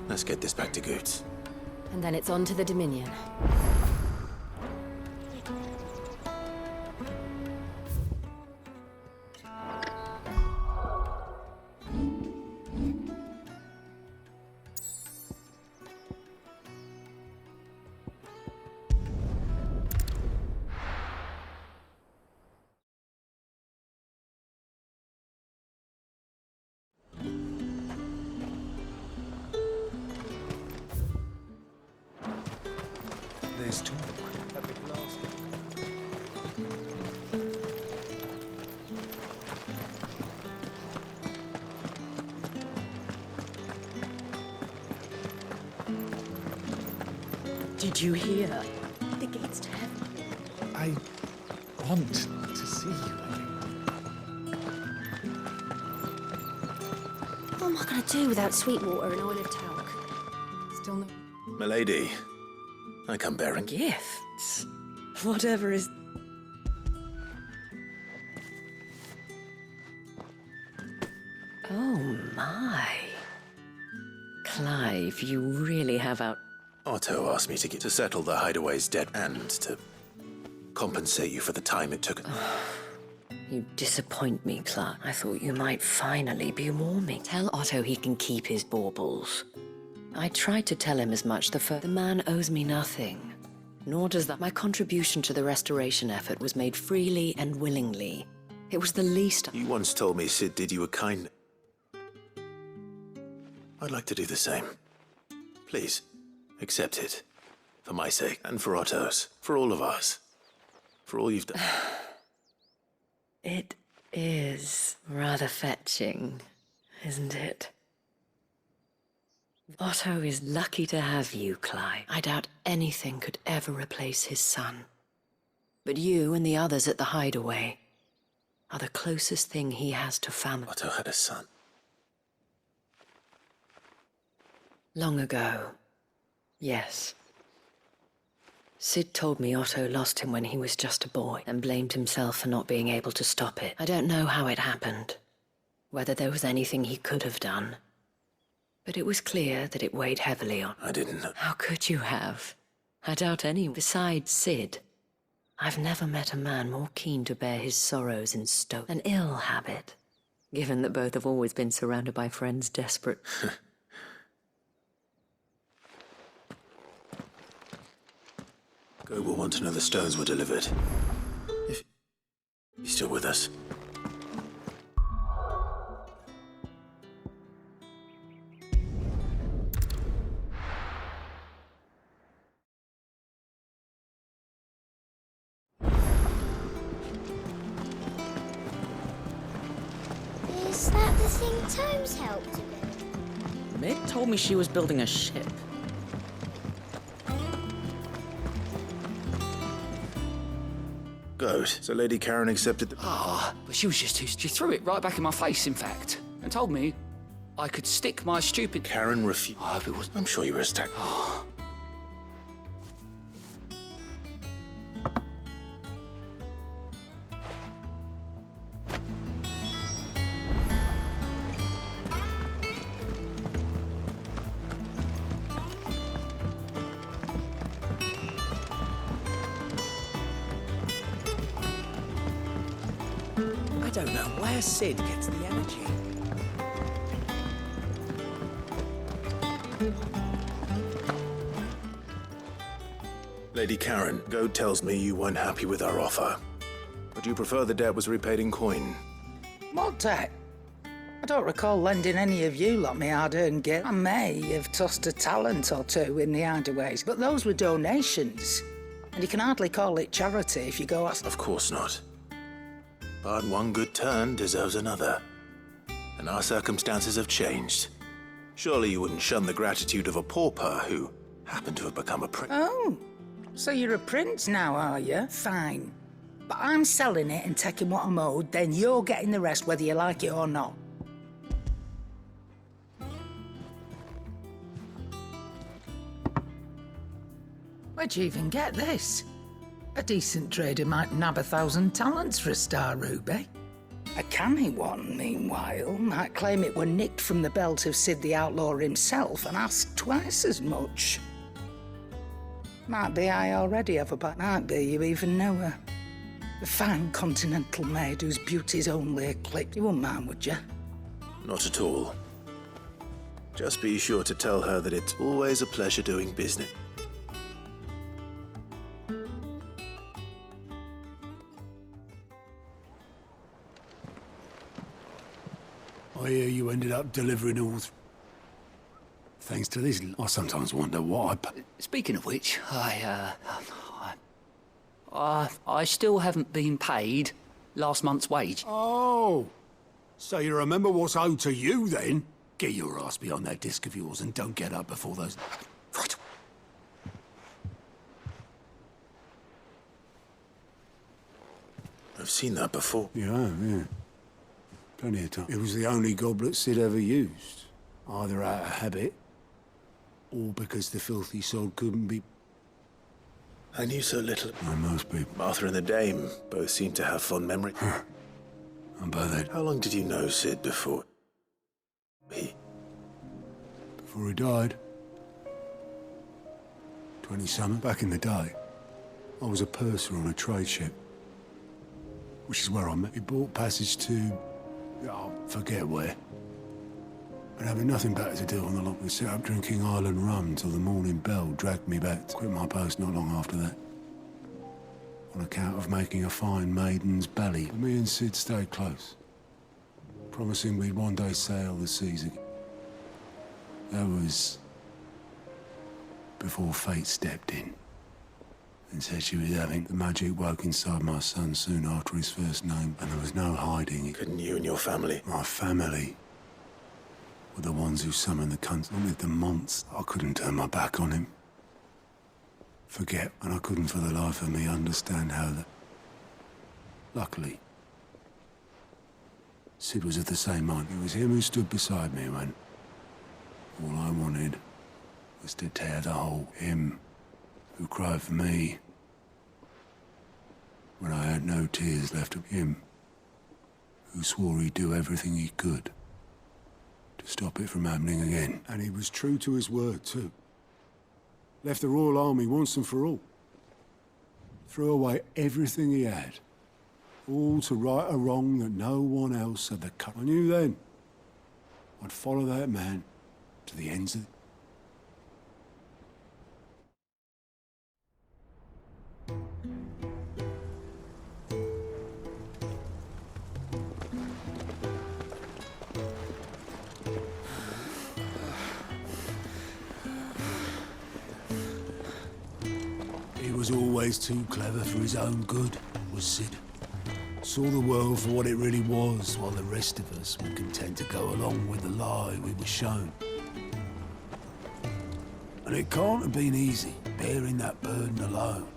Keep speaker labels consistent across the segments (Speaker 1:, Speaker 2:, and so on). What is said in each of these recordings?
Speaker 1: Let's get this back to Goots.
Speaker 2: And then it's on to the Dominion.
Speaker 3: There's talk.
Speaker 4: Did you hear? The gates to heaven.
Speaker 3: I want to see you again.
Speaker 2: What am I gonna do without Sweetwater and olive talc? Still no...
Speaker 1: Milady, I come bearing.
Speaker 4: Gifts? Whatever is... Oh my. Clive, you really have out...
Speaker 1: Otto asked me to settle the Hideaway's debt and to compensate you for the time it took.
Speaker 4: You disappoint me, Clark. I thought you might finally be warming. Tell Otto he can keep his baubles. I tried to tell him as much the man owes me nothing. Nor does that. My contribution to the restoration effort was made freely and willingly. It was the least...
Speaker 1: You once told me Sid did you a kind... I'd like to do the same. Please, accept it. For my sake, and for Otto's. For all of us. For all you've done.
Speaker 4: It is rather fetching, isn't it? Otto is lucky to have you, Clive. I doubt anything could ever replace his son. But you and the others at the Hideaway are the closest thing he has to family.
Speaker 1: Otto had a son.
Speaker 4: Long ago, yes. Sid told me Otto lost him when he was just a boy and blamed himself for not being able to stop it. I don't know how it happened, whether there was anything he could have done. But it was clear that it weighed heavily on...
Speaker 1: I didn't know.
Speaker 4: How could you have? I doubt anyone. Besides Sid, I've never met a man more keen to bear his sorrows in stoke. An ill habit, given that both have always been surrounded by friends desperate.
Speaker 1: Go will want to know the stones were delivered. If he's still with us.
Speaker 5: Is that the thing Tomes helped with?
Speaker 6: Meg told me she was building a ship.
Speaker 1: Good. So Lady Karen accepted the...
Speaker 7: But she was just too... She threw it right back in my face, in fact, and told me I could stick my stupid...
Speaker 1: Karen refused.
Speaker 7: I hope it was...
Speaker 1: I'm sure you were attacked.
Speaker 6: I don't know where Sid gets the energy.
Speaker 1: Lady Karen, Goad tells me you weren't happy with our offer. Would you prefer the debt was repaid in coin?
Speaker 8: What debt? I don't recall lending any of you lot me hard-earned gift. I may have tossed a talent or two in the Hideaways, but those were donations. And you can hardly call it charity if you go ask...
Speaker 1: Of course not. But one good turn deserves another. And our circumstances have changed. Surely you wouldn't shun the gratitude of a pauper who happened to have become a prince.
Speaker 8: Oh, so you're a prince now, are you? Fine. But I'm selling it and taking what I'm owed, then you're getting the rest whether you like it or not. Where'd you even get this? A decent trader might nab 1,000 talents for a star ruby. A canny one, meanwhile, might claim it were nicked from the belt of Sid the Outlaw himself and ask twice as much. Might be I already have a but might be you even know her. A fine continental maid whose beauty's only eclipsed. You wouldn't mind, would you?
Speaker 1: Not at all. Just be sure to tell her that it's always a pleasure doing business.
Speaker 9: I hear you ended up delivering all thanks to this. I sometimes wonder why.
Speaker 7: Speaking of which, I still haven't been paid last month's wage.
Speaker 9: Oh, so you remember what's owed to you then? Get your ass behind that disc of yours and don't get up before those... Right.
Speaker 1: I've seen that before.
Speaker 9: Yeah. Plenty of time. It was the only goblet Sid ever used. Either out of habit, or because the filthy sod couldn't be...
Speaker 1: I knew so little.
Speaker 9: Like most people.
Speaker 1: Martha and the Dame both seem to have fond memories.
Speaker 9: And by then...
Speaker 1: How long did you know Sid before
Speaker 9: Before he died. 20-something. Back in the day, I was a purser on a trade ship. Which is where I met. He bought passage to... I forget where. But having nothing better to do on the lock, we set up drinking Island rum till the morning bell dragged me back. Quit my post not long after that. On account of making a fine maiden's belly. But me and Sid stayed close. Promising we'd one day sail the seas again. That was... before fate stepped in. And said she was having the magic woke inside my son soon after his first name, and there was no hiding it.
Speaker 1: Couldn't you and your family?
Speaker 9: My family were the ones who summoned the cunt. I lived the months. I couldn't turn my back on him. Forget, and I couldn't for the life of me understand how that... Luckily, Sid was of the same mind. It was him who stood beside me when all I wanted was to tear the hole. Him who cried for me when I had no tears left of him, who swore he'd do everything he could to stop it from happening again. And he was true to his word, too. Left the Royal Army once and for all. Threw away everything he had, all to right a wrong that no one else had the cut. I knew then I'd follow that man to the ends of... He was always too clever for his own good, was Sid. Saw the world for what it really was, while the rest of us were content to go along with the lie we were shown. And it can't have been easy, bearing that burden alone.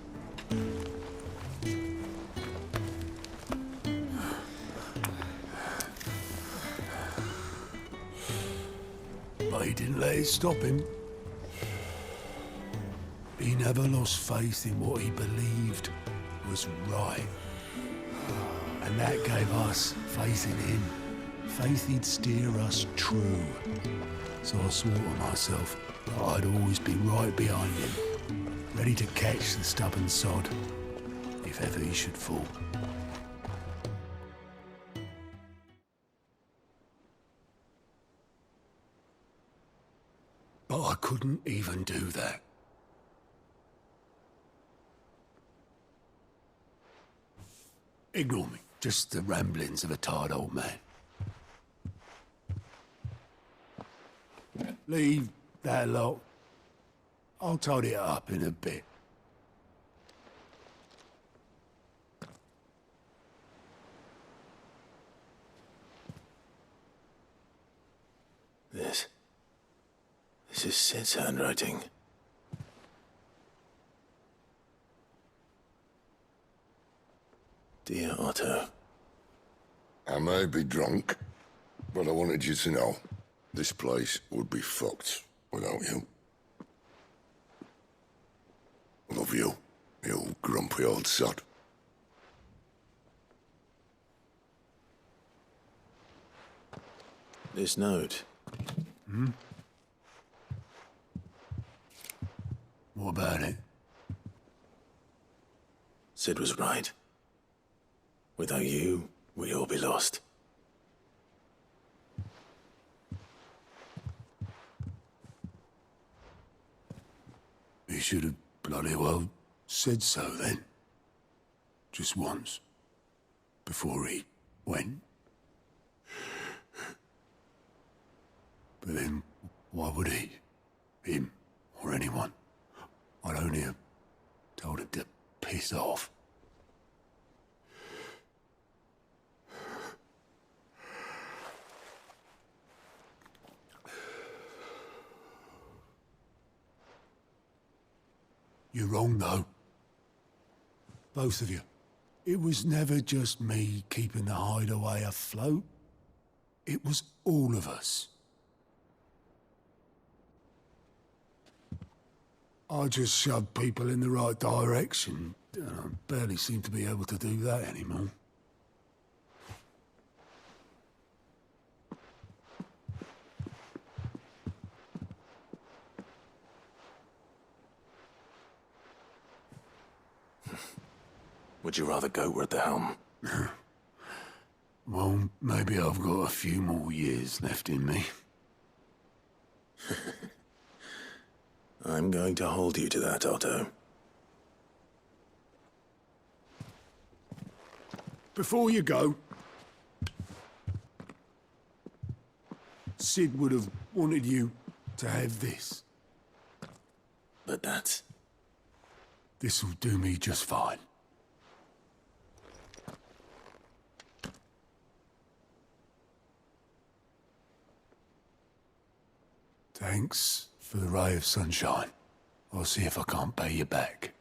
Speaker 9: But he didn't let it stop him. He never lost faith in what he believed was right. And that gave us faith in him. Faith he'd steer us true. So I swore to myself that I'd always be right behind him, ready to catch the stubborn sod if ever he should fall. But I couldn't even do that. Ignore me. Just the ramblings of a tired old man. Leave that lot. I'll tidy it up in a bit.
Speaker 1: This is Sid's handwriting. Dear Otto.
Speaker 10: I may be drunk, but I wanted you to know this place would be fucked without you. I love you, you grumpy old sod.
Speaker 1: This note.
Speaker 9: What about it?
Speaker 1: Sid was right. Without you, we'd all be lost.
Speaker 9: He should have bloody well said so then. Just once. Before he went. But then, why would he? Him, or anyone? I'd only have told him to piss off. You're wrong, though. Both of you. It was never just me keeping the hideaway afloat. It was all of us. I just shoved people in the right direction. I barely seem to be able to do that anymore.
Speaker 1: Would you rather go at the helm?
Speaker 9: Well, maybe I've got a few more years left in me.
Speaker 1: I'm going to hold you to that, Otto.
Speaker 9: Before you go, Sid would have wanted you to have this.
Speaker 1: But that's...
Speaker 9: This'll do me just fine. Thanks for the ray of sunshine. I'll see if I can't pay you back.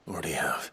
Speaker 1: Already have.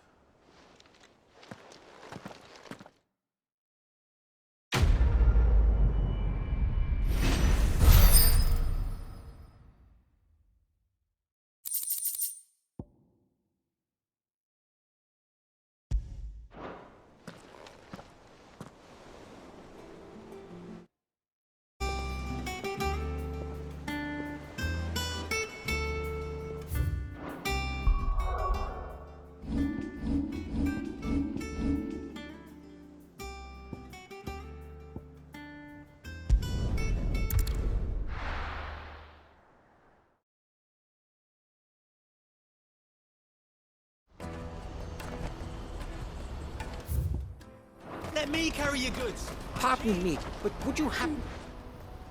Speaker 6: Let me carry your goods. Pardon me, but would you have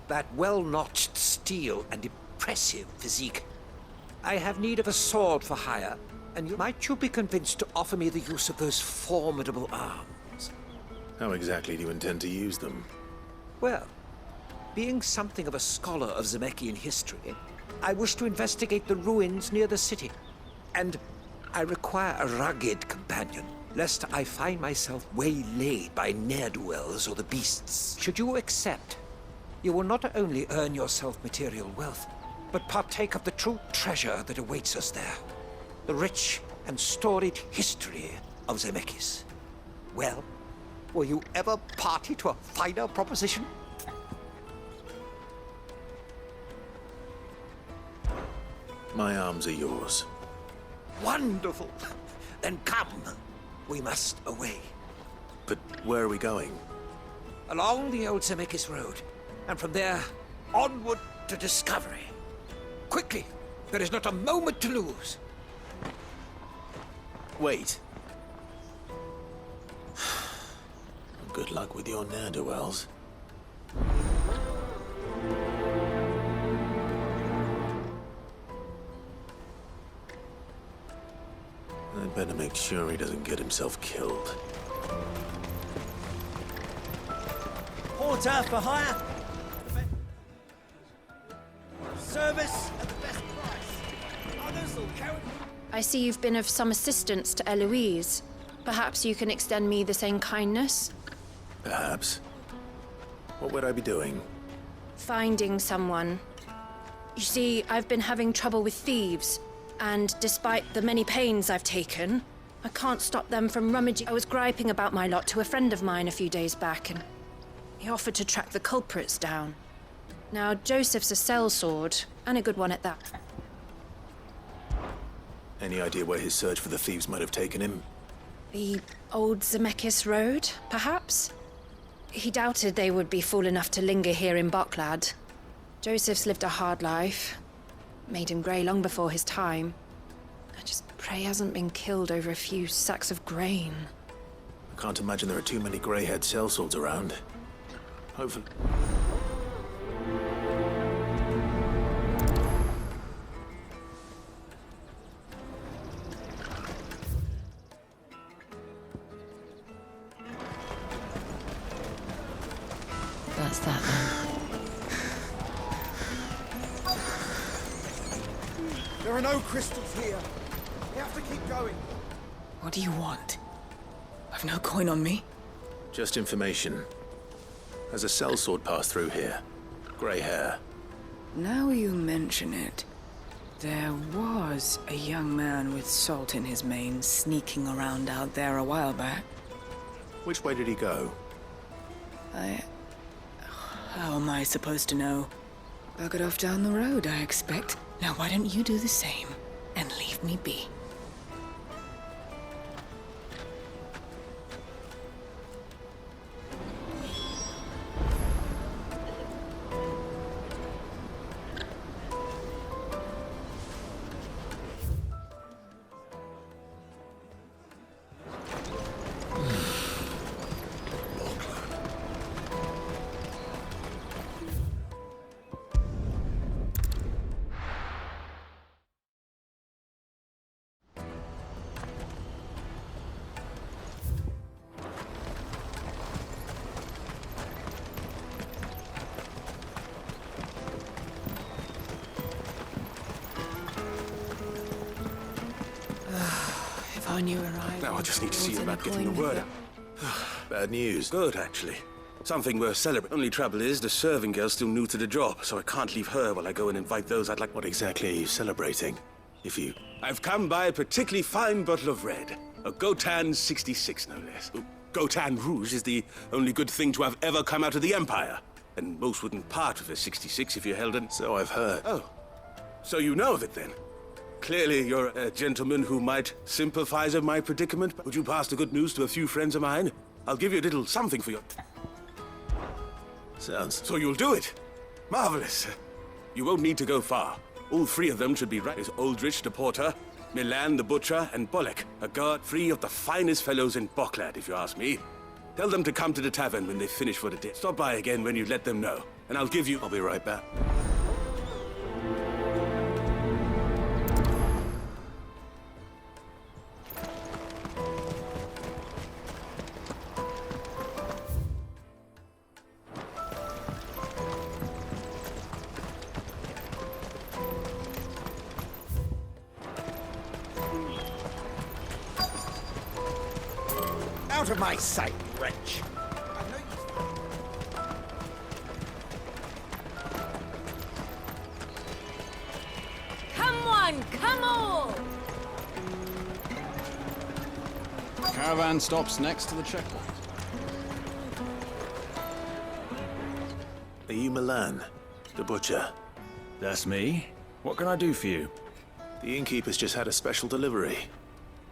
Speaker 6: that well-notched steel and impressive physique? I have need of a sword for hire, and might you be convinced to offer me the use of those formidable arms?
Speaker 1: How exactly do you intend to use them?
Speaker 6: Well, being something of a scholar of Zemeckis history, I wish to investigate the ruins near the city, and I require a rugged companion, lest I find myself waylaid by ne'er-do-wells or the beasts. Should you accept, you will not only earn yourself material wealth, but partake of the true treasure that awaits us there. The rich and storied history of Zemeckis. Well, were you ever party to a finer proposition?
Speaker 1: My arms are yours.
Speaker 6: Wonderful! Then come. We must away.
Speaker 1: But where are we going?
Speaker 6: Along the old Zemeckis Road, and from there, onward to discovery. Quickly! There is not a moment to lose.
Speaker 1: Wait. Good luck with your ne'er-do-wells. I'd better make sure he doesn't get himself killed.
Speaker 11: Porter for hire. Service at the best price. Others will carry.
Speaker 2: I see you've been of some assistance to Eloise. Perhaps you can extend me the same kindness?
Speaker 1: Perhaps. What would I be doing?
Speaker 2: Finding someone. You see, I've been having trouble with thieves, and despite the many pains I've taken, I can't stop them from rummaging. I was griping about my lot to a friend of mine a few days back, and he offered to track the culprits down. Now, Joseph's a sellsword, and a good one at that.
Speaker 1: Any idea where his search for the thieves might have taken him?
Speaker 2: The old Zemeckis Road, perhaps? He doubted they would be fool enough to linger here in Boklad. Joseph's lived a hard life. Made him grey long before his time. I just pray he hasn't been killed over a few sacks of grain.
Speaker 1: I can't imagine there are too many grey-haired sellswords around. Hopefully...
Speaker 4: That's that then.
Speaker 11: There are no crystals here. We have to keep going.
Speaker 12: What do you want? I've no coin on me.
Speaker 1: Just information. Has a sellsword passed through here? Grey hair.
Speaker 12: Now you mention it, there was a young man with salt in his mane sneaking around out there a while back.
Speaker 1: Which way did he go?
Speaker 12: How am I supposed to know? Buggered off down the road, I expect. Now why don't you do the same and leave me be?
Speaker 11: I knew where I
Speaker 13: Now I just need to see about getting the word out.
Speaker 1: Bad news.
Speaker 13: Good, actually. Something worth celebrating. Only trouble is, the serving girl's still new to the job, so I can't leave her while I go and invite those I'd like...
Speaker 1: What exactly are you celebrating? If you...
Speaker 13: I've come by a particularly fine bottle of red. A Gotan 66, no less. Gotan Rouge is the only good thing to have ever come out of the Empire. And most wouldn't part with a 66 if you held it.
Speaker 1: So I've heard.
Speaker 13: Oh. So you know of it, then? Clearly, you're a gentleman who might sympathize with my predicament. Would you pass the good news to a few friends of mine? I'll give you a little something for your...
Speaker 1: Sounds...
Speaker 13: So you'll do it? Marvelous. You won't need to go far. All three of them should be right. There's Aldrich the Porter, Milan the Butcher, and Bolek, a guard, three of the finest fellows in Boklad, if you ask me. Tell them to come to the tavern when they finish for the day. Stop by again when you let them know, and I'll give you...
Speaker 1: I'll be right back.
Speaker 11: Out of my sight, wretch!
Speaker 14: Come on, come all!
Speaker 15: Caravan stops next to the checkpoint.
Speaker 1: Are you Milan, the Butcher?
Speaker 16: That's me. What can I do for you?
Speaker 1: The innkeeper's just had a special delivery.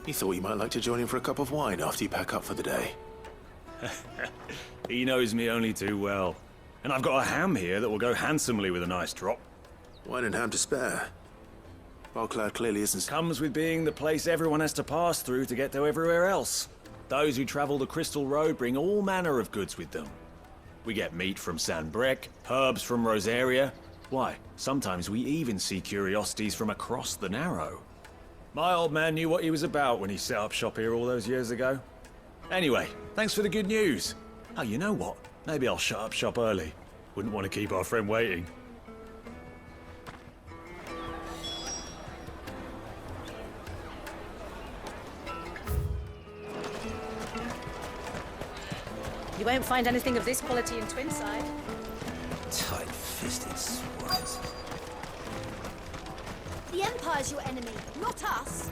Speaker 1: He thought you might like to join him for a cup of wine after you pack up for the day.
Speaker 16: He knows me only too well. And I've got a ham here that will go handsomely with a nice drop.
Speaker 1: Wine and ham to spare. Boklad clearly isn't...
Speaker 16: Comes with being the place everyone has to pass through to get to everywhere else. Those who travel the Crystal Road bring all manner of goods with them. We get meat from San Brec, herbs from Rosaria. Why, sometimes we even see curiosities from across the Narrow. My old man knew what he was about when he set up shop here all those years ago. Anyway, thanks for the good news. Oh, you know what? Maybe I'll shut up shop early. Wouldn't want to keep our friend waiting.
Speaker 14: You won't find anything of this quality in Twinside.
Speaker 11: Tight-fisted swines.
Speaker 5: The Empire's your enemy, not us.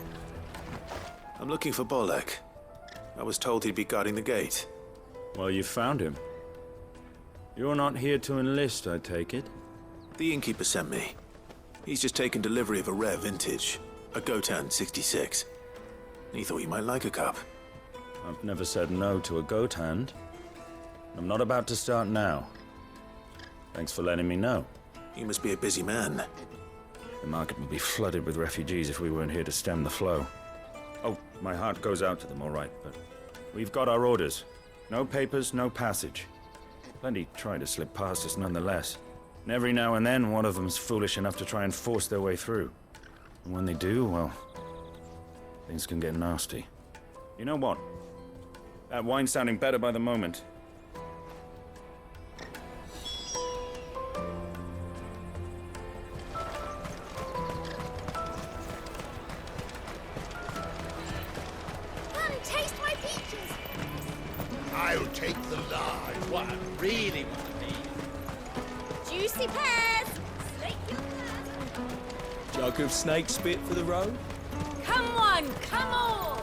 Speaker 1: I'm looking for Bolek. I was told he'd be guarding the gate.
Speaker 17: Well, you found him. You're not here to enlist, I take it?
Speaker 1: The innkeeper sent me. He's just taken delivery of a rare vintage, a Gotan 66. He thought you might like a cup.
Speaker 17: I've never said no to a goat hand. I'm not about to start now. Thanks for letting me know.
Speaker 1: You must be a busy man.
Speaker 17: The market would be flooded with refugees if we weren't here to stem the flow. Oh, my heart goes out to them, all right, but we've got our orders. No papers, no passage. Plenty try to slip past us nonetheless. And every now and then, one of them's foolish enough to try and force their way through. And when they do, well, things can get nasty. You know what? That wine's sounding better by the moment.
Speaker 5: Come taste my peaches.
Speaker 11: I'll take the large. What I really want to be.
Speaker 5: Juicy pears. Slake your thirst.
Speaker 11: Jug of snake spit for the road.
Speaker 14: Come on, come on!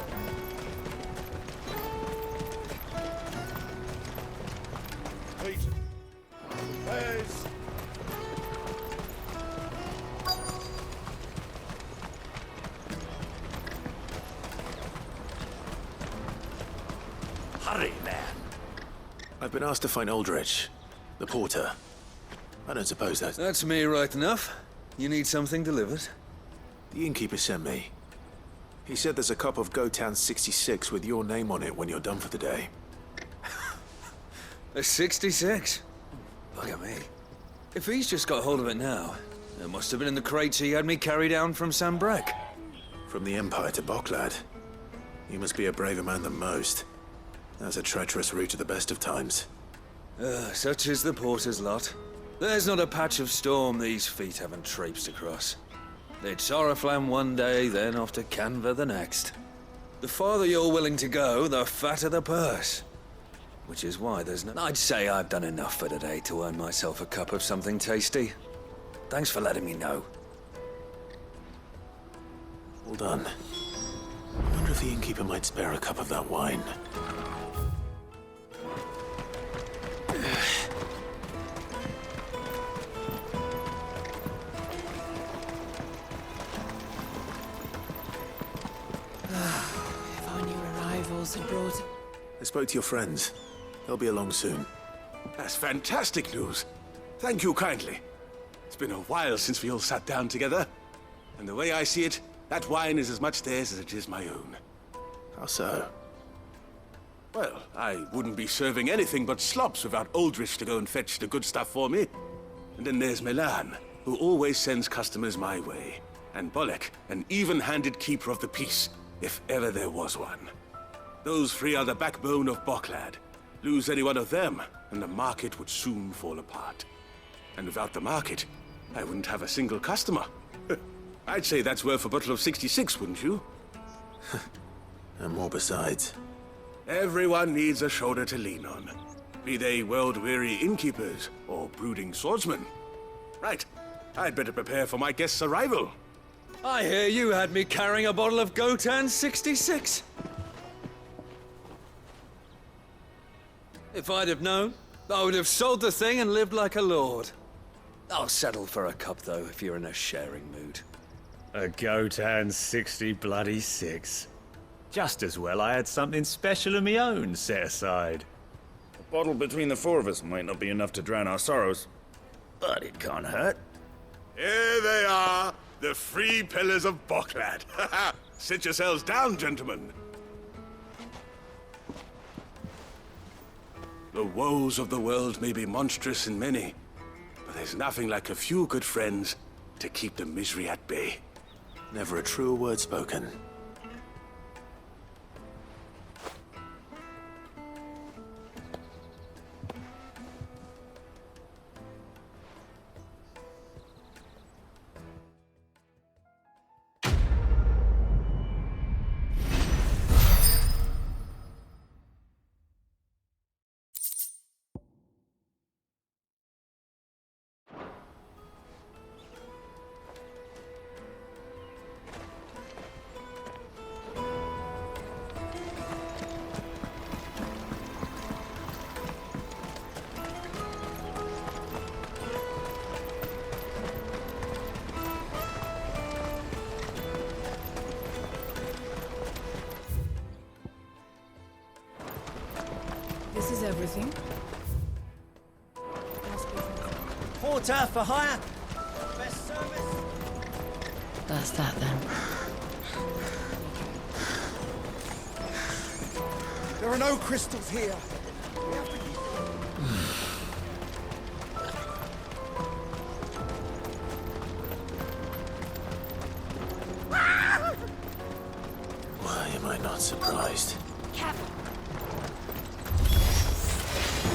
Speaker 11: Peter. Pears. Hurry, man.
Speaker 1: I've been asked to find Aldrich, the porter. I don't suppose that's...
Speaker 18: That's me right enough. You need something delivered?
Speaker 1: The innkeeper sent me. He said there's a cup of Gotan 66 with your name on it when you're done for the day.
Speaker 18: A 66? Bugger me. If he's just got hold of it now, it must have been in the crates he had me carry down from Sambrek.
Speaker 1: From the Empire to Boklad. You must be a braver man than most. That's a treacherous route at the best of times.
Speaker 18: Such is the porter's lot. There's not a patch of storm these feet haven't traipsed across. It's Oriflamme one day, then off to Canva the next. The farther you're willing to go, the fatter the purse. Which is why there's no... I'd say I've done enough for today to earn myself a cup of something tasty. Thanks for letting me know.
Speaker 1: Well done. I wonder if the innkeeper might spare a cup of that wine.
Speaker 12: If our new arrivals had brought...
Speaker 1: I spoke to your friends. They'll be along soon.
Speaker 13: That's fantastic news. Thank you kindly. It's been a while since we all sat down together. And the way I see it, that wine is as much theirs as it is my own.
Speaker 1: How so?
Speaker 13: Well, I wouldn't be serving anything but slops without Aldrich to go and fetch the good stuff for me. And then there's Milan, who always sends customers my way. And Bolek, an even-handed keeper of the peace, if ever there was one. Those three are the backbone of Boklad. Lose any one of them, and the market would soon fall apart. And without the market, I wouldn't have a single customer. I'd say that's worth a bottle of 66, wouldn't you?
Speaker 1: And more besides.
Speaker 13: Everyone needs a shoulder to lean on. Be they world-weary innkeepers or brooding swordsmen. Right, I'd better prepare for my guest's arrival.
Speaker 18: I hear you had me carrying a bottle of Gotan 66. If I'd have known, I would have sold the thing and lived like a lord. I'll settle for a cup, though, if you're in a sharing mood.
Speaker 17: A Gotan 60 bloody 6. Just as well I had something special of my own set aside. A bottle between the four of us might not be enough to drown our sorrows, but it can't hurt.
Speaker 13: Here they are, the three pillars of Boklad. Sit yourselves down, gentlemen. The woes of the world may be monstrous and many, but there's nothing like a few good friends to keep the misery at bay.
Speaker 1: Never a truer word spoken.
Speaker 12: everything?
Speaker 11: Porter for hire. Best service.
Speaker 4: That's that then.
Speaker 3: There are no crystals here.
Speaker 1: Why am I not surprised?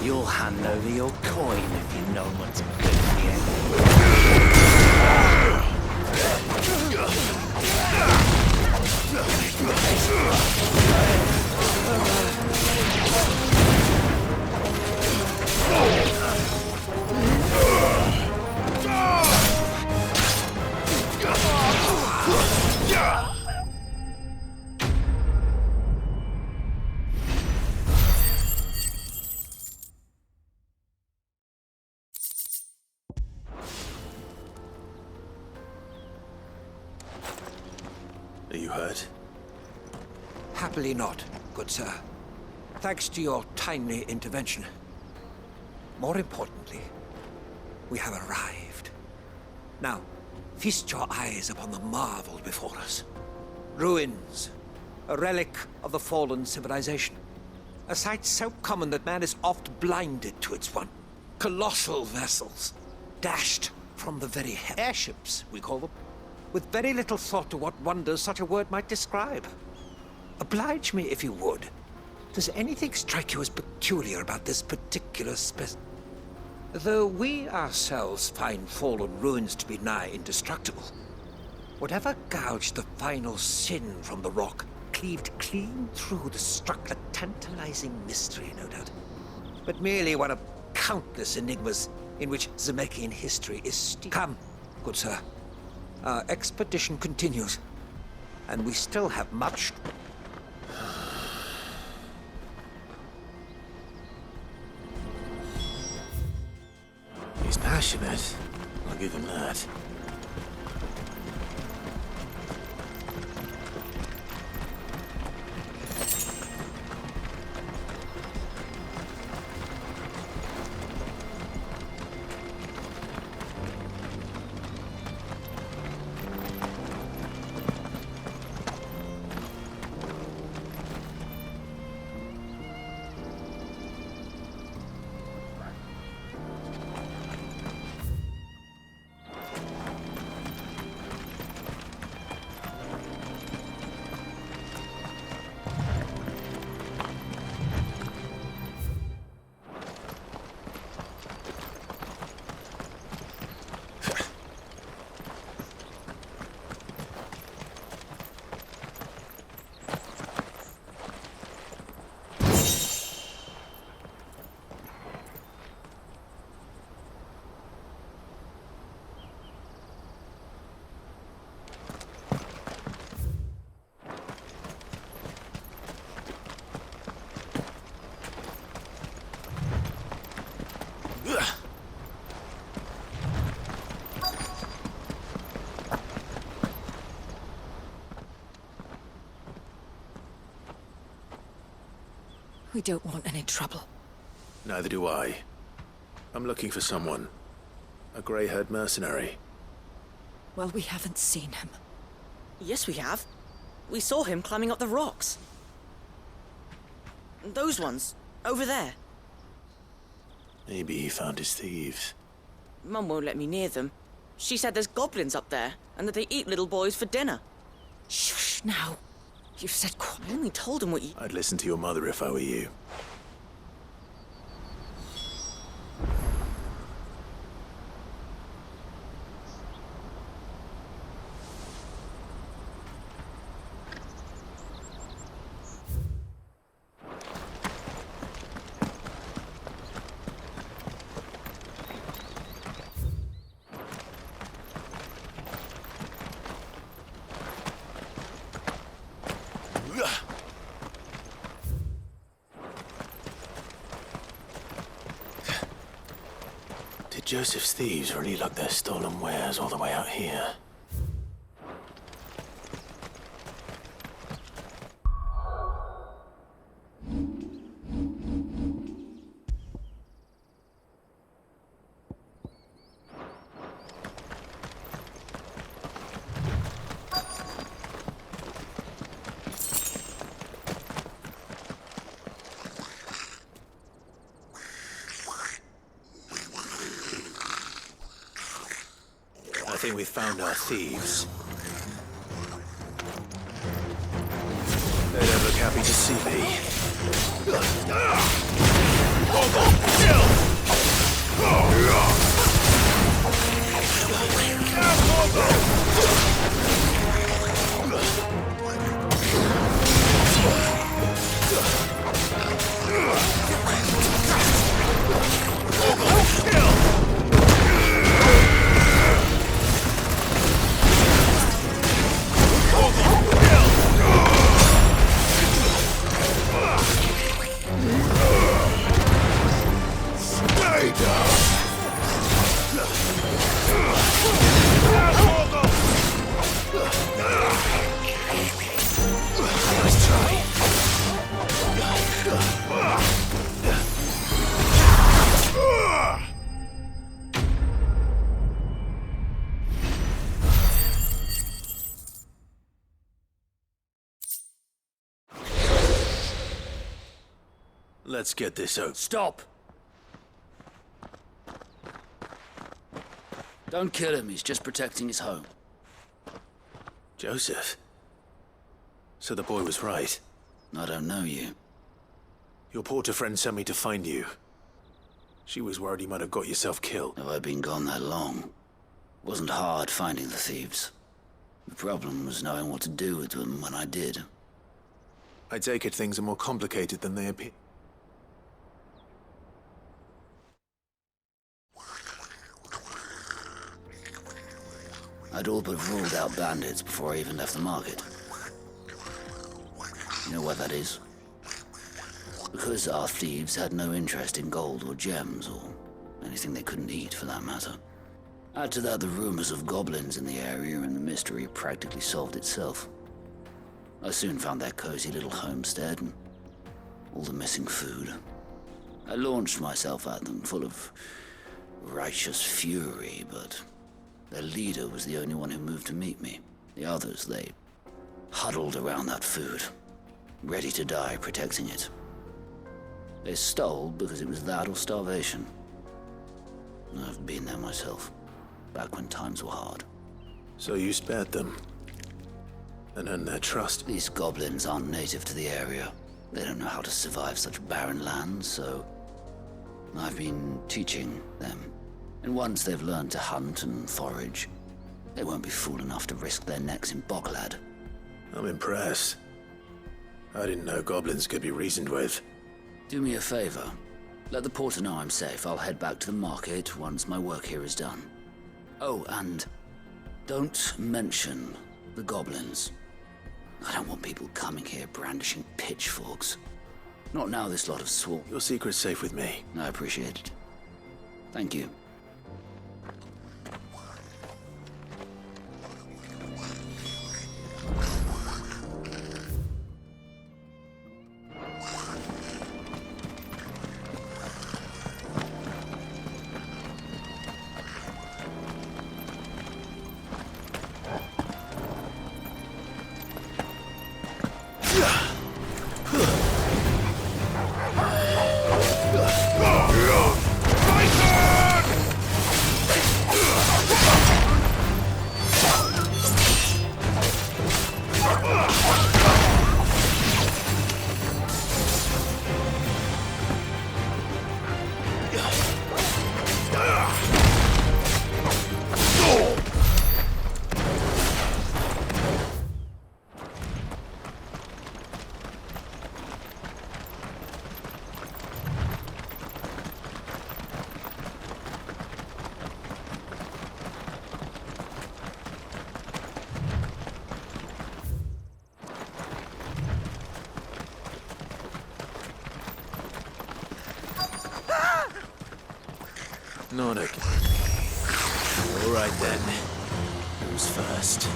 Speaker 11: You'll hand over your coin if you know what's good for you.
Speaker 1: Are you hurt?
Speaker 6: Happily not, good sir. Thanks to your timely intervention. More importantly, we have arrived. Now, feast your eyes upon the marvel before us. Ruins, a relic of the fallen civilization. A sight so common that man is oft blinded to its wonder. Colossal vessels, dashed from the very airships, we call them, with very little thought to what wonders such a word might describe. Oblige me if you would. Does anything strike you as peculiar about this particular Though we ourselves find fallen ruins to be nigh indestructible, whatever gouged the final sin from the rock cleaved clean through the structure. A tantalizing mystery, no doubt, but merely one of countless enigmas in which Zemeckis history is steeped. Come, good sir. Our expedition continues, and we still have much.
Speaker 1: He's passionate. I'll give him that.
Speaker 2: We don't want any trouble.
Speaker 1: Neither do I. I'm looking for someone. A grey-haired mercenary.
Speaker 14: Well, we haven't seen him. Yes, we have. We saw him climbing up the rocks. Those ones, over there.
Speaker 1: Maybe he found his thieves.
Speaker 14: Mum won't let me near them. She said there's goblins up there, and that they eat little boys for dinner. Shush, now. You've said quiet. I only told him what you...
Speaker 1: I'd listen to your mother if I were you. Did Joseph's thieves really lug their stolen wares all the way out here? think we've found our thieves. They don't look happy to see me. Let's get this out.
Speaker 7: Stop! Don't kill him, he's just protecting his home.
Speaker 1: Joseph? So the boy was right.
Speaker 7: I don't know you.
Speaker 1: Your porter friend sent me to find you. She was worried you might have got yourself killed.
Speaker 7: Have I been gone that long? It wasn't hard finding the thieves. The problem was knowing what to do with them when I did.
Speaker 1: I take it things are more complicated than they appear.
Speaker 7: I'd all but ruled out bandits before I even left the market. You know why that is? Because our thieves had no interest in gold or gems, or anything they couldn't eat for that matter. Add to that the rumors of goblins in the area, and the mystery practically solved itself. I soon found their cozy little homestead, and all the missing food. I launched myself at them, full of righteous fury, but their leader was the only one who moved to meet me. The others, they huddled around that food, ready to die protecting it. They stole because it was that or starvation. I've been there myself, back when times were hard.
Speaker 1: So you spared them, and earned their trust?
Speaker 7: These goblins aren't native to the area. They don't know how to survive such barren lands, so I've been teaching them. And once they've learned to hunt and forage, they won't be fool enough to risk their necks in Boklad.
Speaker 1: I'm impressed. I didn't know goblins could be reasoned with.
Speaker 7: Do me a favor. Let the porter know I'm safe. I'll head back to the market once my work here is done. Oh, and don't mention the goblins. I don't want people coming here brandishing pitchforks. Not now this lot of swarm.
Speaker 1: Your secret's safe with me.
Speaker 7: I appreciate it. Thank you.
Speaker 1: Nordic. All right then. Who's first?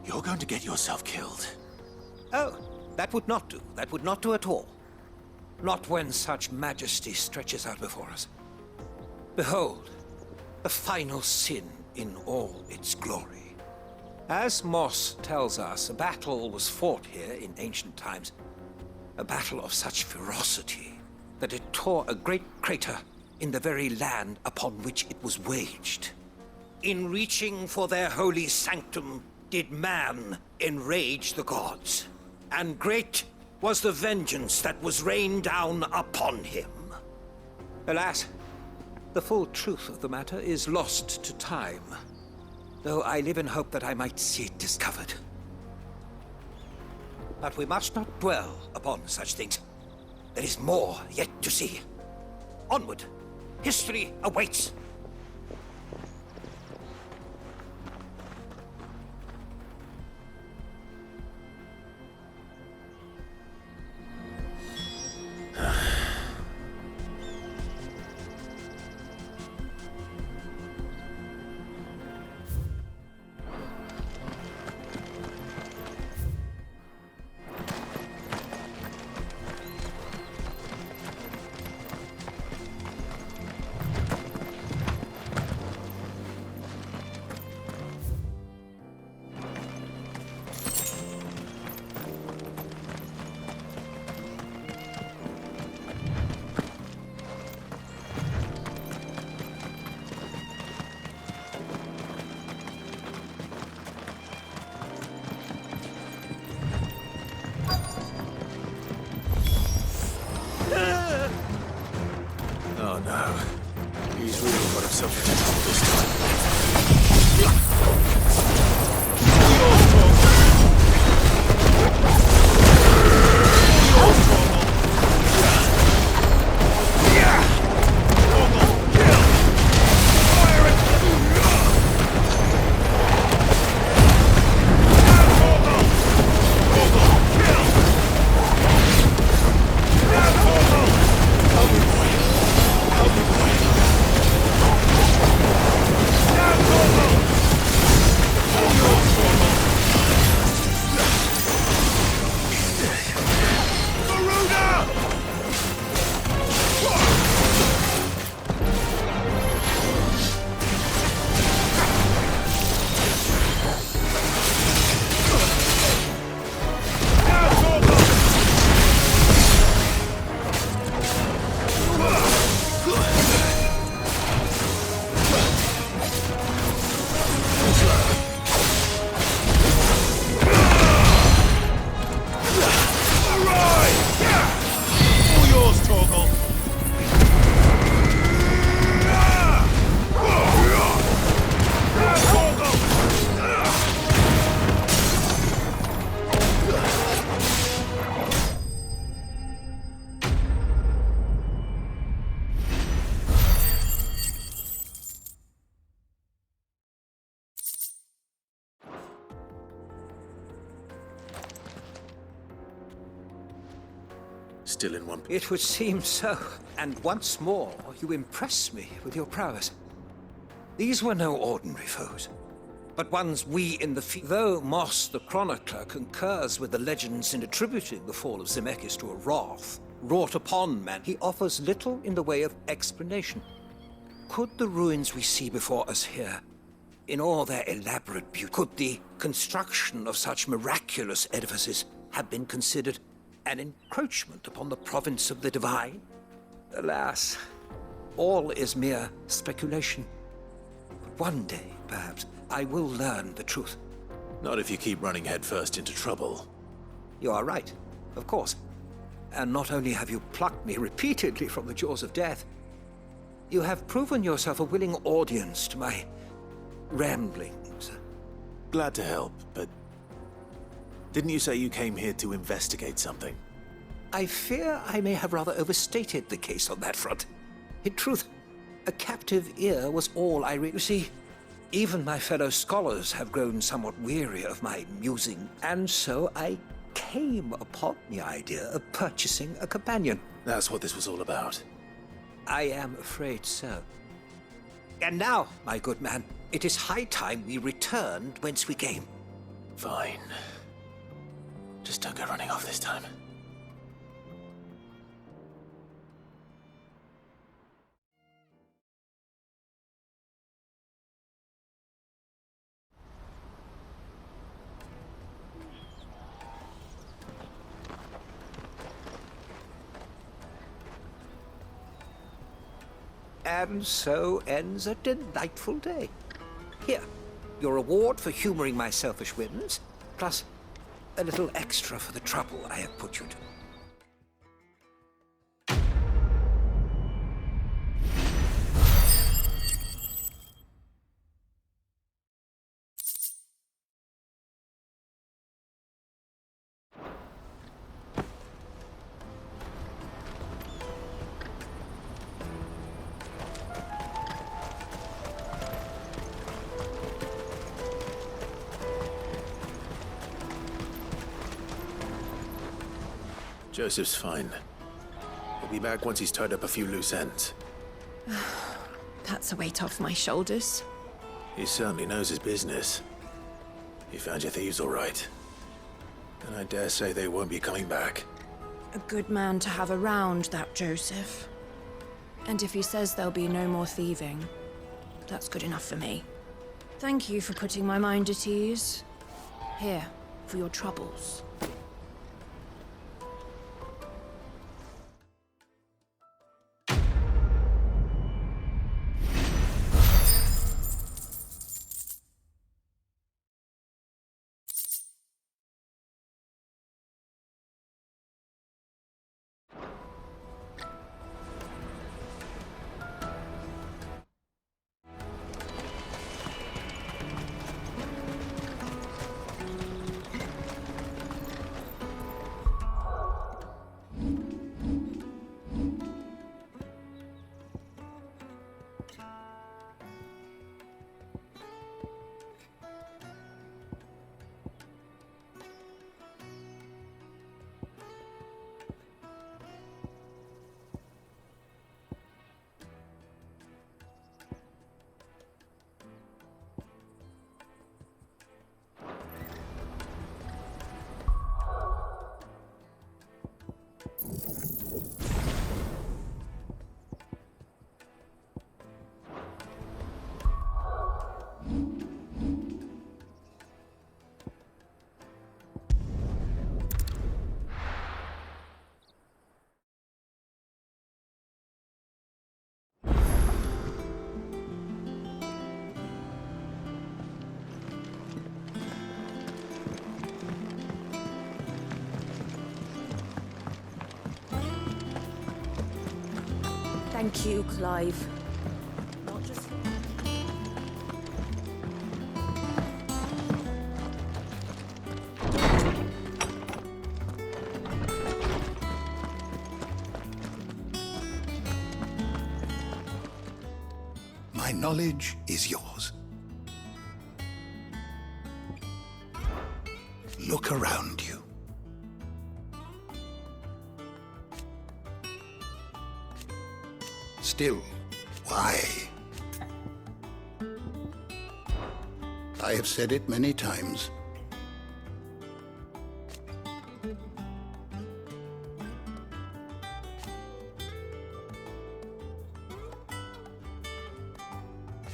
Speaker 1: You're going to get yourself killed.
Speaker 6: Oh, that would not do. That would not do at all. Not when such majesty stretches out before us. Behold, the final sin in all its glory. As Moss tells us, a battle was fought here in ancient times. A battle of such ferocity that it tore a great crater in the very land upon which it was waged. In reaching for their holy sanctum, did man enrage the gods, and great was the vengeance that was rained down upon him. Alas, the full truth of the matter is lost to time, though I live in hope that I might see it discovered. But we must not dwell upon such things. There is more yet to see. Onward! History awaits!
Speaker 1: Oh no. He's really got himself into trouble this time. Still in one piece.
Speaker 6: It would seem so. And once more, you impress me with your prowess. These were no ordinary foes, but ones we in the Though Moss the Chronicler concurs with the legends in attributing the fall of Zemeckis to a wrath wrought upon man, he offers little in the way of explanation. Could the ruins we see before us here, in all their elaborate beauty, could the construction of such miraculous edifices have been considered an encroachment upon the province of the divine? Alas, all is mere speculation. But one day, perhaps, I will learn the truth.
Speaker 1: Not if you keep running headfirst into trouble.
Speaker 6: You are right, of course. And not only have you plucked me repeatedly from the jaws of death, you have proven yourself a willing audience to my ramblings.
Speaker 1: Glad to help, but didn't you say you came here to investigate something?
Speaker 6: I fear I may have rather overstated the case on that front. In truth, a captive ear was all I You see, even my fellow scholars have grown somewhat weary of my musing, and so I came upon the idea of purchasing a companion.
Speaker 1: That's what this was all about.
Speaker 6: I am afraid so. And now, my good man, it is high time we returned whence we came.
Speaker 1: Fine. Just don't go running off this time.
Speaker 6: And so ends a delightful day. Here, your reward for humoring my selfish whims, plus a little extra for the trouble I have put you to.
Speaker 1: Joseph's fine. He'll be back once he's tied up a few loose ends.
Speaker 2: That's a weight off my shoulders.
Speaker 1: He certainly knows his business. You found your thieves all right. And I dare say they won't be coming back.
Speaker 2: A good man to have around, that Joseph. And if he says there'll be no more thieving, that's good enough for me. Thank you for putting my mind at ease. Here, for your troubles. Thank you, Clive. Not just for...
Speaker 19: My knowledge is yours. Look around you. Still, why? I have said it many times.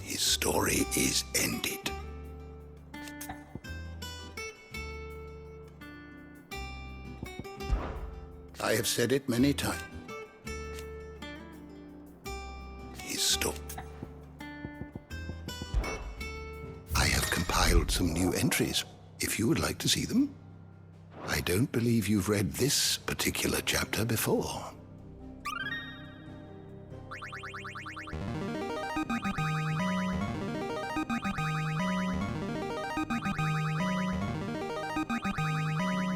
Speaker 19: His story is ended. I have said it many times. I have compiled some new entries, if you would like to see them. I don't believe you've read this particular chapter before.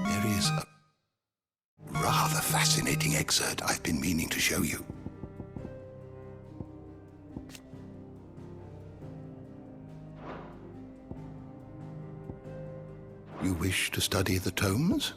Speaker 19: There is a rather fascinating excerpt I've been meaning to show you. You wish to study the tomes?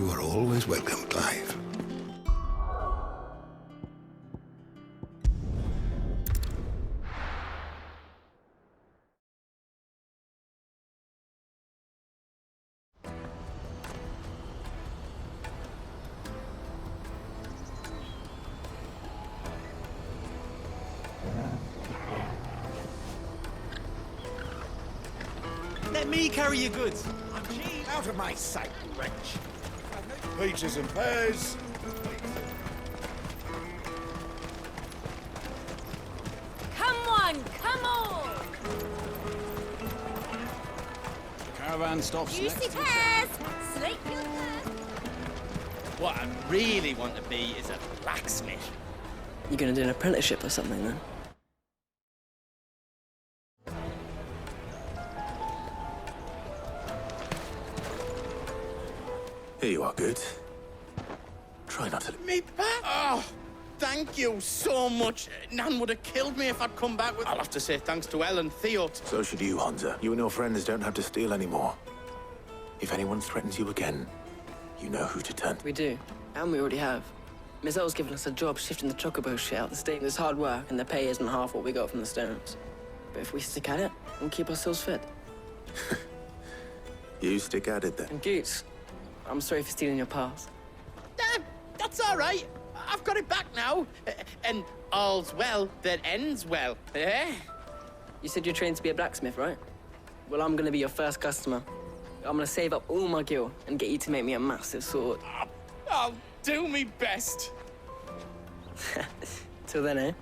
Speaker 19: You are always welcome, Clive.
Speaker 3: Let me carry your goods. Out of my sight, you wretch. Peaches and pears.
Speaker 20: Come on, come on!
Speaker 15: Caravan stops
Speaker 20: Juicy
Speaker 15: next.
Speaker 20: pears! Slake your thirst!
Speaker 11: What I really want to be is a blacksmith.
Speaker 4: You gonna do an apprenticeship or something then?
Speaker 1: Here you are, good. Try not to...
Speaker 11: Me back? Oh, thank you so much. Nan would have killed me if I'd come back with... I'll have to say thanks to Elle and Theo.
Speaker 1: So should you, Hansa. You and your friends don't have to steal anymore. If anyone threatens you again, you know who to turn to.
Speaker 4: We do, and we already have. Miss Elle's given us a job shifting the chocobo shit out the state. It's hard work, and the pay isn't half what we got from the stones. But if we stick at it, we'll keep ourselves fit.
Speaker 1: You stick at it then.
Speaker 4: And Goots, I'm sorry for stealing your pass.
Speaker 11: That's all right. I've got it back now. And all's well that ends well, eh?
Speaker 4: You said you're trained to be a blacksmith, right? Well, I'm gonna be your first customer. I'm gonna save up all my gil and get you to make me a massive sword.
Speaker 11: I'll do me best.
Speaker 4: Till then, eh?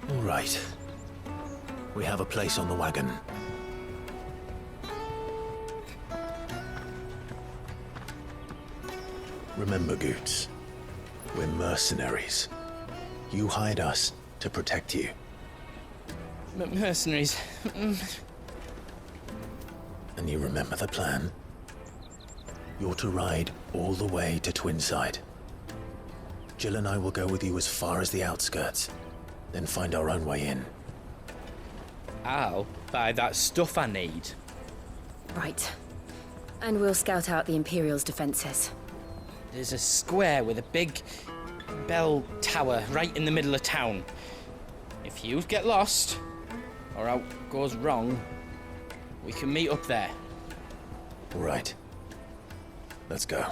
Speaker 1: All right. We have a place on the wagon. Remember, Goots, we're mercenaries. You hired us to protect you.
Speaker 11: Mercenaries.
Speaker 1: And you remember the plan? You're to ride all the way to Twinside. Jill and I will go with you as far as the outskirts, then find our own way in.
Speaker 11: I'll buy that stuff I need.
Speaker 20: Right. And we'll scout out the Imperial's defenses.
Speaker 11: There's a square with a big bell tower right in the middle of town. If you get lost, or out goes wrong, we can meet up there.
Speaker 1: All right. Let's go.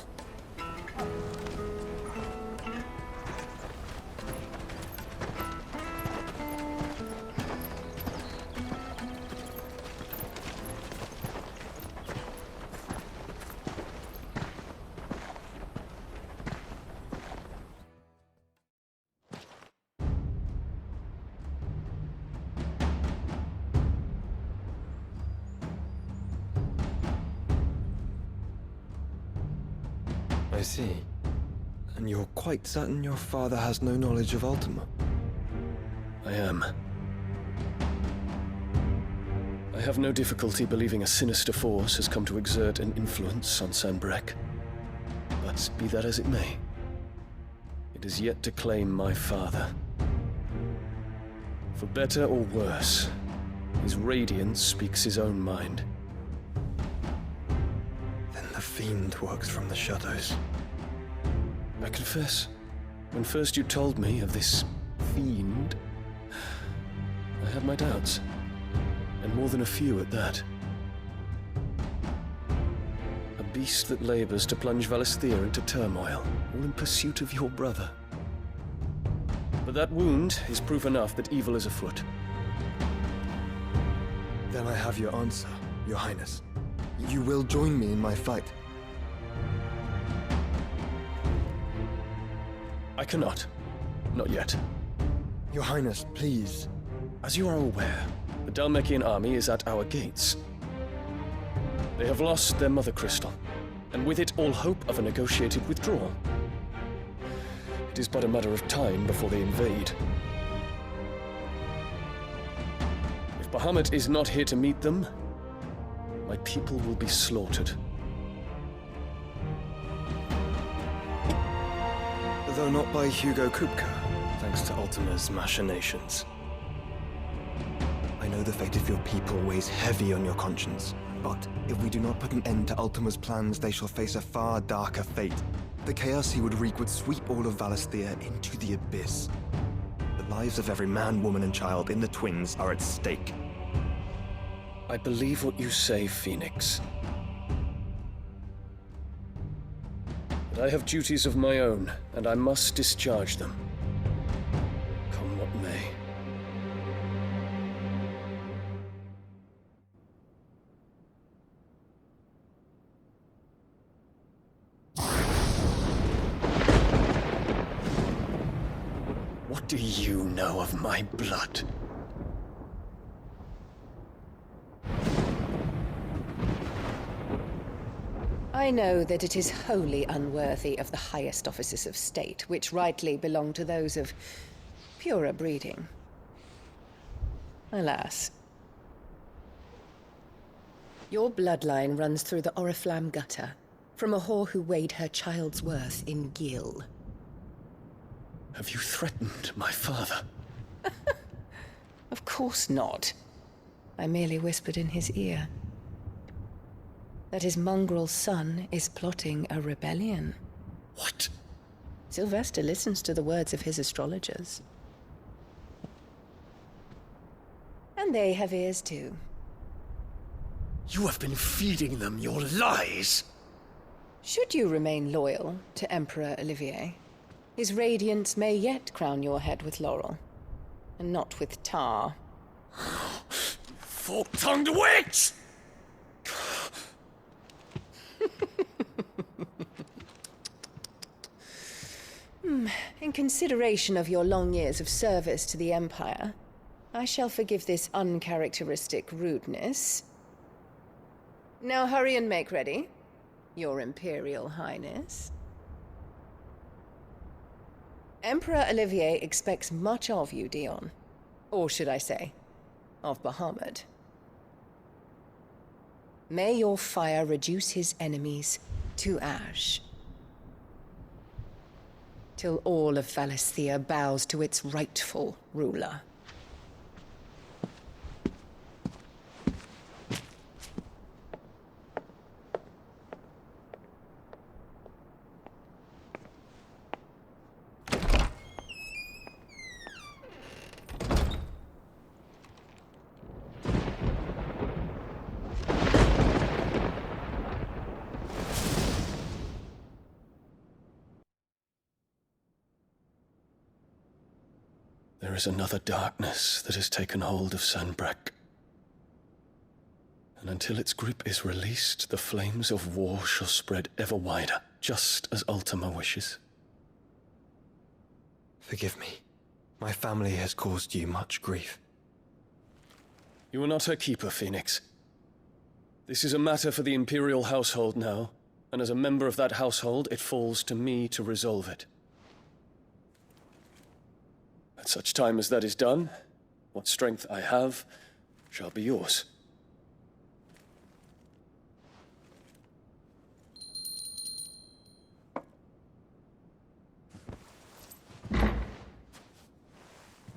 Speaker 21: I see. And you're quite certain your father has no knowledge of Ultima?
Speaker 22: I am. I have no difficulty believing a sinister force has come to exert an influence on Sanbreque. But be that as it may, it is yet to claim my father. For better or worse, his radiance speaks his own mind.
Speaker 21: Then the Fiend works from the shadows.
Speaker 22: I confess, when first you told me of this Fiend, I had my doubts. And more than a few at that. A beast that labors to plunge Valisthea into turmoil, all in pursuit of your brother. But that wound is proof enough that evil is afoot.
Speaker 21: Then I have your answer, Your Highness. You will join me in my fight.
Speaker 22: I cannot. Not yet.
Speaker 21: Your Highness, please.
Speaker 22: As you are aware, the Dhalmekian army is at our gates. They have lost their mother crystal, and with it all hope of a negotiated withdrawal. It is but a matter of time before they invade. If Bahamut is not here to meet them, my people will be slaughtered.
Speaker 21: Though not by Hugo Kupka, thanks to Ultima's machinations. I know the fate of your people weighs heavy on your conscience, but if we do not put an end to Ultima's plans, they shall face a far darker fate. The chaos he would wreak would sweep all of Valisthea into the abyss. The lives of every man, woman, and child in the Twins are at stake.
Speaker 22: I believe what you say, Phoenix. But I have duties of my own, and I must discharge them. Come what may. What do you know of my blood?
Speaker 4: I know that it is wholly unworthy of the highest offices of state, which rightly belong to those of purer breeding. Alas. Your bloodline runs through the Oriflamme gutter, from a whore who weighed her child's worth in gil.
Speaker 22: Have you threatened my father?
Speaker 4: Of course not. I merely whispered in his ear that his mongrel son is plotting a rebellion.
Speaker 22: What?
Speaker 4: Sylvester listens to the words of his astrologers. And they have ears too.
Speaker 22: You have been feeding them your lies!
Speaker 4: Should you remain loyal to Emperor Olivier, his radiance may yet crown your head with laurel, and not with tar.
Speaker 22: Fork-tongued witch!
Speaker 4: In consideration of your long years of service to the Empire, I shall forgive this uncharacteristic rudeness. Now hurry and make ready, Your Imperial Highness. Emperor Olivier expects much of you, Dion. Or should I say, of Bahamut. May your fire reduce his enemies to ash, till all of Valisthea bows to its rightful ruler.
Speaker 22: There is another darkness that has taken hold of Sanbreque. And until its grip is released, the flames of war shall spread ever wider, just as Ultima wishes.
Speaker 21: Forgive me. My family has caused you much grief.
Speaker 22: You are not her keeper, Phoenix. This is a matter for the Imperial household now, and as a member of that household, it falls to me to resolve it. At such time as that is done, what strength I have shall be yours.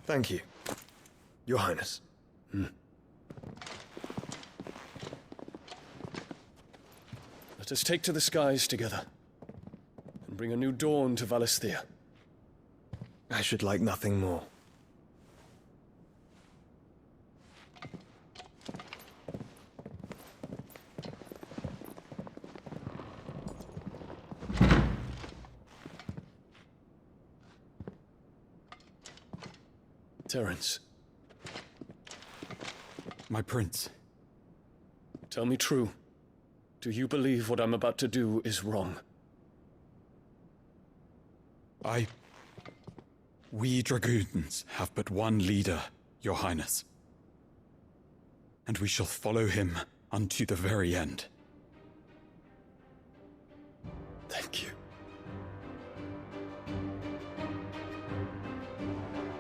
Speaker 21: Thank you, Your Highness.
Speaker 22: Let us take to the skies together, and bring a new dawn to Valisthea.
Speaker 21: I should like nothing more.
Speaker 22: Terence.
Speaker 8: My prince.
Speaker 22: Tell me true. Do you believe what I'm about to do is wrong?
Speaker 8: We dragoons have but one leader, Your Highness. And we shall follow him unto the very end.
Speaker 22: Thank you.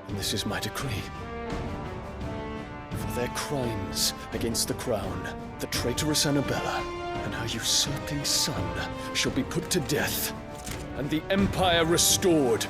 Speaker 22: And this is my decree. For their crimes against the crown, the traitorous Annabella and her usurping son shall be put to death, and the Empire restored.